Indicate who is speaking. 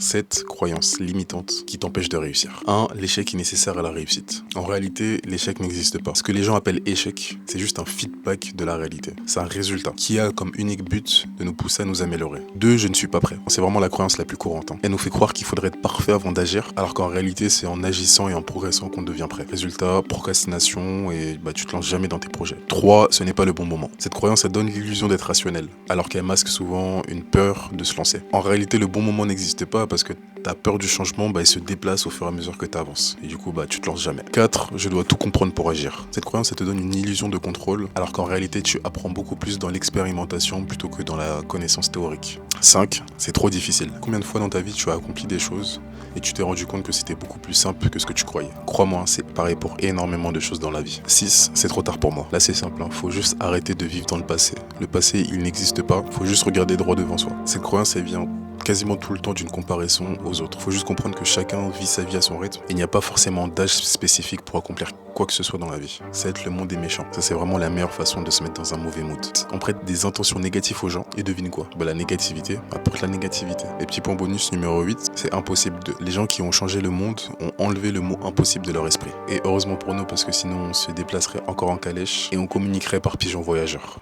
Speaker 1: 7 croyances limitantes qui t'empêchent de réussir. 1. L'échec est nécessaire à la réussite. En réalité, l'échec n'existe pas. Ce que les gens appellent échec, c'est juste un feedback de la réalité. C'est un résultat qui a comme unique but de nous pousser à nous améliorer. 2. Je ne suis pas prêt. C'est vraiment la croyance la plus courante. Elle nous fait croire qu'il faudrait être parfait avant d'agir, alors qu'en réalité, c'est en agissant et en progressant qu'on devient prêt. Résultat, procrastination et tu te lances jamais dans tes projets. 3. Ce n'est pas le bon moment. Cette croyance, elle donne l'illusion d'être rationnelle, alors qu'elle masque souvent une peur de se lancer. En réalité, le bon moment n'existe pas parce que ta peur du changement, il se déplace au fur et à mesure que tu avances. Et du coup, tu te lances jamais. 4. Je dois tout comprendre pour agir. Cette croyance, elle te donne une illusion de contrôle, alors qu'en réalité, tu apprends beaucoup plus dans l'expérimentation plutôt que dans la connaissance théorique. 5. C'est trop difficile. Combien de fois dans ta vie tu as accompli des choses et tu t'es rendu compte que c'était beaucoup plus simple que ce que tu croyais? Crois-moi, c'est pareil pour énormément de choses dans la vie. 6. C'est trop tard pour moi. Là, c'est simple. Faut juste arrêter de vivre dans le passé. Le passé, il n'existe pas. Faut juste regarder droit devant soi. Cette croyance, elle vient quasiment tout le temps d'une comparaison aux autres. Faut juste comprendre que chacun vit sa vie à son rythme. Et il n'y a pas forcément d'âge spécifique pour accomplir quoi que ce soit dans la vie. Ça va être le monde des méchants. Ça, c'est vraiment la meilleure façon de se mettre dans un mauvais mood. On prête des intentions négatives aux gens et devine quoi? La négativité apporte la négativité. Et petit point bonus numéro 8, c'est impossible de. Les gens qui ont changé le monde ont enlevé le mot impossible de leur esprit. Et heureusement pour nous, parce que sinon on se déplacerait encore en calèche et on communiquerait par pigeon voyageur.